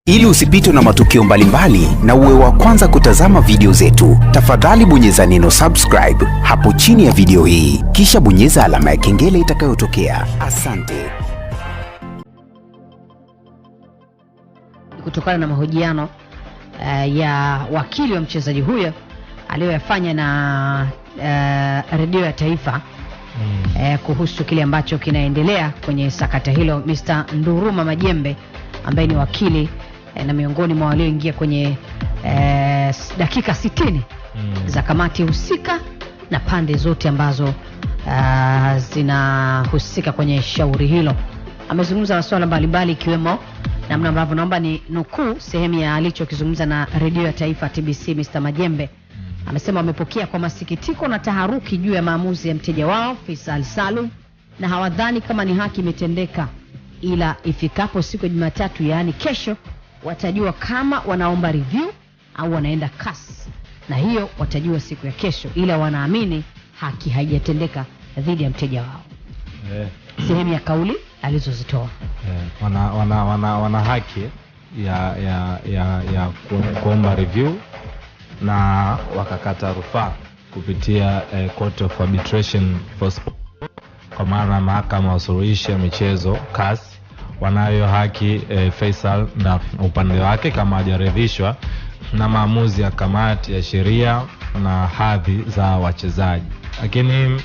Ili usipitwe na matukio mbalimbali na uwe wa kwanza kutazama video zetu, tafadhali bonyeza neno subscribe hapo chini ya video hii, kisha bonyeza alama ya kengele itakayotokea. Asante. Kutokana na mahojiano ya wakili wa mchezaji huyo aliyoyafanya na redio ya taifa kuhusu kile ambacho kinaendelea kwenye sakata hilo, Mr. Nduruma Majembe ambaye ni wakili na miongoni mwa walioingia kwenye dakika 60 za kamati husika na pande zote ambazo zinahusika kwenye shauri hilo, amezungumza masuala mbalimbali ikiwemo namna ambavyo, naomba ni nukuu sehemu ya alichokizungumza na redio ya taifa TBC. Mr. Majembe amesema wamepokea kwa masikitiko na taharuki juu ya maamuzi ya mteja wao Faisal Salum na hawadhani kama ni haki imetendeka, ila ifikapo siku ya Jumatatu, yaani kesho, watajua kama wanaomba review au wanaenda CAS, na hiyo watajua siku ya kesho, ila wanaamini haki haijatendeka dhidi ya mteja wao. Sehemu ya kauli alizozitoa. Wana haki ya kuomba review na wakakata rufaa kupitia Court of Arbitration for Sport, kwa maana mahakama ya usuluhishi ya michezo CAS. Wanayo haki Faisal na upande wake kama hajaridhishwa na maamuzi ya kamati ya sheria na hadhi za wachezaji. Lakini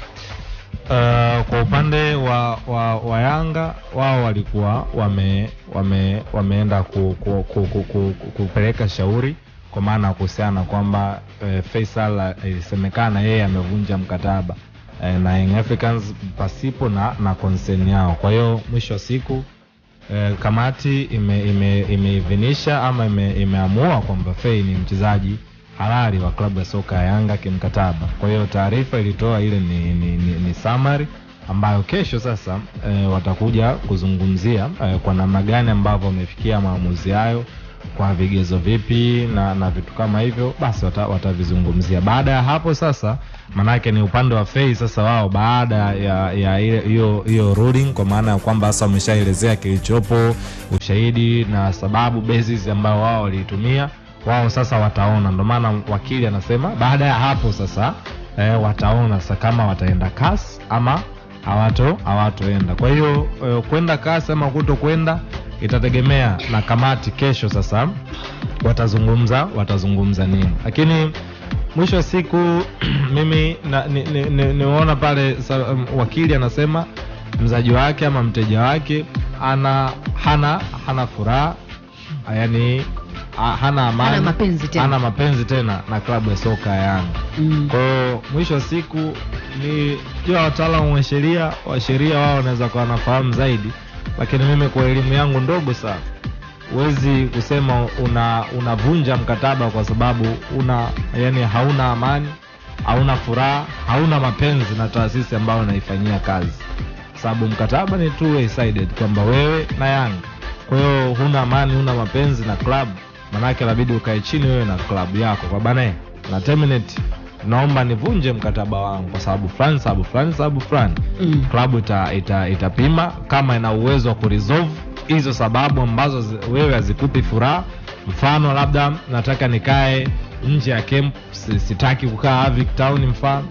kwa upande wa Yanga, wao walikuwa wameenda kupeleka shauri, kwa maana kuhusiana kwamba Faisal ilisemekana yeye amevunja mkataba na Young Africans pasipo na concern yao. Kwa hiyo mwisho wa siku kamati imeidhinisha ama imeamua kwamba Fei ni mchezaji halali wa klabu ya soka ya Yanga kimkataba. Kwa hiyo taarifa ilitoa ile ni summary ambayo kesho sasa watakuja kuzungumzia kwa namna gani ambavyo wamefikia maamuzi hayo, kwa vigezo vipi na vitu kama hivyo, basi watavizungumzia. Baada ya hapo sasa, manake ni upande wa Fei sasa, wao baada ya hiyo ruling, kwa maana ya kwamba sasa wameshaelezea kilichopo, ushahidi na sababu basis ambao wao walitumia, wao sasa wataona. Ndio maana wakili anasema baada ya hapo sasa wataona sasa kama wataenda CAS ama hawatoenda. Kwa hiyo kwenda CAS ama kutokwenda itategemea na kamati kesho sasa watazungumza nini. Lakini mwisho wa siku mimi nimeona pale wakili anasema mzaji wake ama mteja wake hana furaha, yani hana amani, hana mapenzi tena na klabu ya soka ya Yanga. Kwa hiyo mwisho wa siku ni wataalamu wa sheria wao wanaweza kuwa wanafahamu zaidi, lakini mimi kwa elimu yangu ndogo sana, huwezi kusema unavunja mkataba kwa sababu yani hauna amani, hauna furaha, hauna mapenzi na taasisi ambayo unaifanyia kazi. Sababu mkataba ni two way sided, kwamba wewe na Yanga. Kwa hiyo huna amani, huna mapenzi na club, manake inabidi ukae chini wewe na club yako, kwa bana na terminate, naomba nivunje mkataba wangu kwa sababu fulani. Klabu itapima kama ina uwezo wa kuresolve hizo sababu ambazo wewe hazikupi furaha. Mfano, labda nataka nikae nje ya camp, sitaki kukaa Avic Town. Mfano,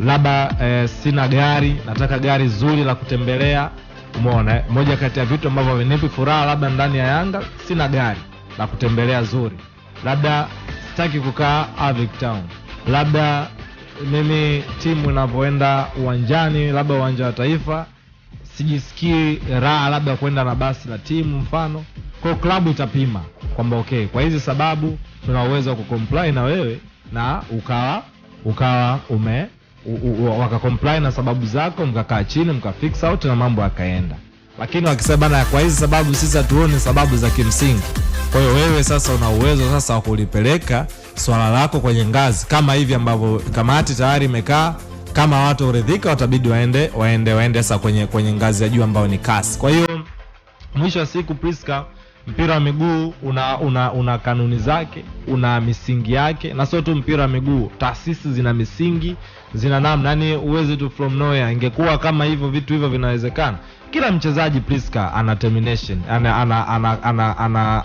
labda sina gari, nataka gari zuri la kutembelea. Umeona, moja kati ya vitu ambavyo vinipi furaha labda ndani ya Yanga, sina gari la kutembelea zuri. Labda sitaki kukaa Avic Town. Labda mimi timu inapoenda uwanjani, labda uwanja wa Taifa, sijisikii raha labda kwenda na basi la timu mfano. Kwa klabu itapima kwamba okay, kwa hizi sababu tuna uwezo wa kucomply na wewe, na ukawa wakacomply na sababu zako, mkakaa chini mkafix out na mambo yakaenda. Lakini wakisema na kwa hizi sababu sisi hatuoni sababu za kimsingi, kwa hiyo wewe sasa una uwezo sasa wa kulipeleka swala lako kwenye ngazi kama hivi ambavyo kamati tayari imekaa. Kama watu uridhika, watabidi waende sasa kwenye ngazi ya juu ambayo ni CAS. Kwa hiyo mwisho wa siku, Priska, mpira wa miguu una kanuni zake, una misingi yake, na sio tu mpira wa miguu, taasisi zina misingi, zina namna. Uweze tu from nowhere. Ingekuwa kama hivyo vitu hivyo vinawezekana, kila mchezaji Priska ana termination,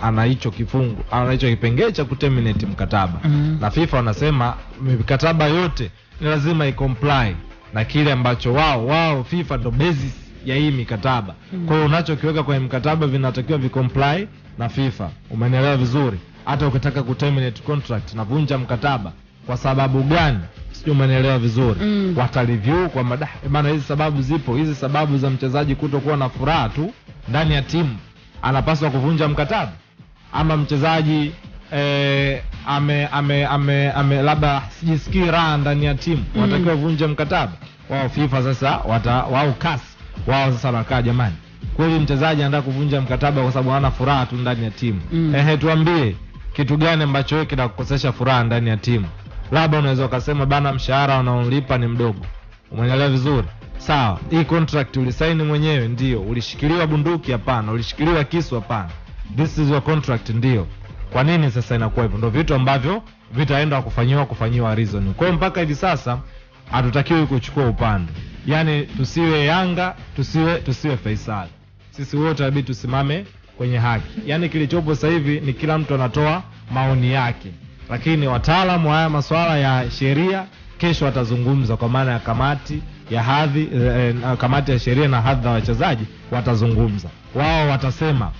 ana hicho kifungu, ana hicho kipengele cha kuterminate mkataba. Na FIFA wanasema mikataba yote ni lazima icomply na kile ambacho wao FIFA ndo basis ya hii mikataba. Kwa hiyo unachokiweka kwenye mkataba vinatakiwa vicomply na FIFA. Umenielewa vizuri? Hata ukitaka kuterminate contract na vunja mkataba kwa sababu gani? Sio, umenielewa vizuri? Watareview kwa maana hizi sababu zipo. Hizi sababu za mchezaji kutokuwa na furaha tu ndani ya timu anapaswa kuvunja mkataba, ama mchezaji labda sijisikii raha ndani ya timu watakiwa vunja mkataba. Wao FIFA sasa wao kasi wao sasa nakaa, jamani, kweli mchezaji anataka kuvunja mkataba kwa sababu hana furaha tu ndani ya timu. Tuambie kitu gani ambacho wewe kinakukosesha furaha ndani ya timu? Labda unaweza ukasema bana, mshahara unaolipa ni mdogo. Umeelewa vizuri? Sawa, hii contract ulisaini mwenyewe, ndio. Ulishikiliwa bunduki? Hapana. Ulishikiliwa kisu? Hapana. This is your contract, ndio. Kwa nini sasa inakuwa hivyo? Ndio vitu ambavyo vitaenda kufanyiwa reason. Kwa mpaka hivi sasa hatutakiwi kuchukua upande. Yaani tusiwe Yanga, tusiwe Faisal. Sisi wote inabidi tusimame kwenye haki. Yaani kilichopo sasa hivi ni kila mtu anatoa maoni yake. Lakini wataalamu wa haya masuala ya sheria kesho watazungumza, kwa maana ya kamati ya hadhi, kamati ya sheria na hadhi ya wachezaji watazungumza. Wao watasema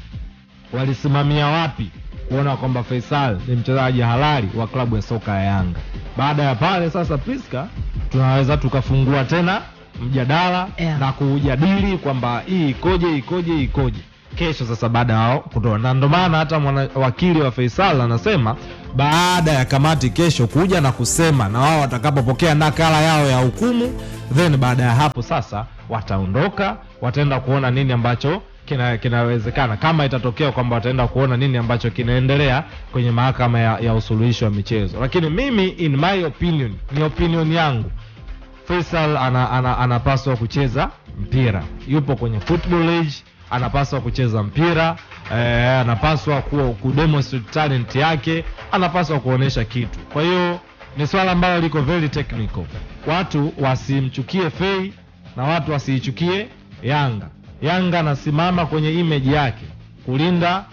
walisimamia wapi kuona kwamba Faisal ni mchezaji halali wa klabu ya soka ya Yanga. Baada ya pale sasa Priska tunaweza tukafungua tena mjadala na kujadili kwamba hii ikoje kesho sasa baada yao kutoa. Na ndio maana hata wakili wa Faisal anasema baada ya kamati kesho kuja na kusema, na wao watakapopokea nakala yao ya hukumu, then baada ya hapo sasa wataondoka, wataenda kuona nini ambacho kinawezekana, kama itatokea kwamba wataenda kuona nini ambacho kinaendelea kwenye mahakama ya usuluhishi wa michezo. Lakini mimi in my opinion, ni opinion yangu, Faisal anapaswa kucheza mpira. Yupo kwenye football age, anapaswa kucheza mpira, anapaswa kudemonstrate talent yake, anapaswa kuonesha kitu. Kwa hiyo ni swala ambalo liko very technical. Watu wasimchukie Fei na watu wasiichukie Yanga. Yanga anasimama kwenye image yake, kulinda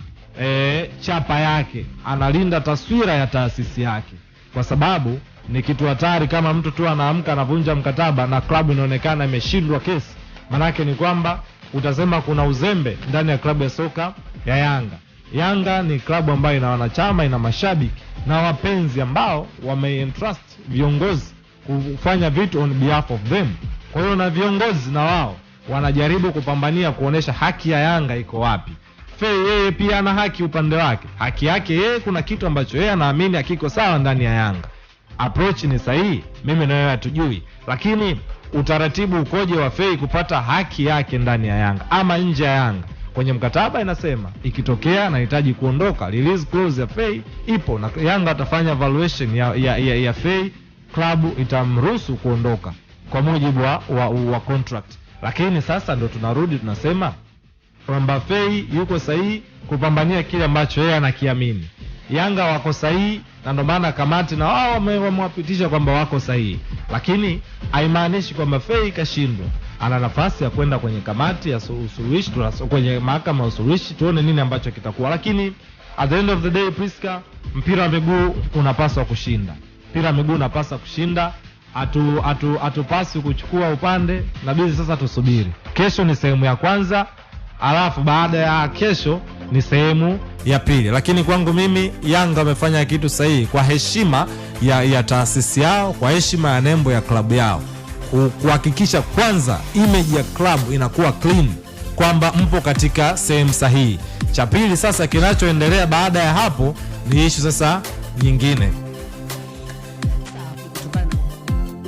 chapa yake, analinda taswira ya taasisi yake, kwa sababu ni kitu hatari kama mtu tu anaamka anavunja mkataba na klabu inaonekana imeshindwa kesi. Manake ni kwamba utasema kuna uzembe ndani ya klabu ya soka ya Yanga. Yanga ni klabu ambayo ina wanachama, ina mashabiki na wapenzi ambao wameentrust viongozi kufanya vitu on behalf of them. Kwa hiyo na viongozi na wao wanajaribu kupambania kuonesha haki ya Yanga iko wapi. Fei yeye pia ana haki upande wake. Haki yake yeye, kuna kitu ambacho yeye anaamini hakiko sawa ndani ya Yanga. Approach ni sahihi, mimi na wewe hatujui, lakini utaratibu ukoje wa Fei kupata haki yake ndani ya Yanga ama nje ya Yanga? Kwenye mkataba inasema ikitokea anahitaji kuondoka, release clause ya Fei ipo, na Yanga atafanya valuation ya Fei, klabu itamruhusu kuondoka kwa mujibu wa contract. Lakini sasa ndo tunarudi tunasema kwamba Fei yuko sahihi kupambania kile ambacho yeye anakiamini. Yanga wako sahihi, na ndo maana kamati na wao wamewapitisha kwamba wako sahihi. Lakini haimaanishi kwamba Fei kashindwa. Ana nafasi ya kwenda kwenye kamati ya usuluhishi, kwenye mahakama ya usuluhishi, tuone nini ambacho kitakuwa. Lakini at the end of the day, Priska, mpira wa miguu unapaswa kushinda. Mpira wa miguu unapaswa kushinda. Hatupasi kuchukua upande, na bizi sasa tusubiri. Kesho ni sehemu ya kwanza, alafu baada ya kesho ni sehemu ya pili. Lakini kwangu mimi Yanga wamefanya kitu sahihi kwa heshima ya taasisi yao, kwa heshima ya nembo ya klabu yao, kuhakikisha kwanza image ya klabu inakuwa clean, kwamba mpo katika sehemu sahihi. Cha pili sasa kinachoendelea baada ya hapo ni issue sasa nyingine.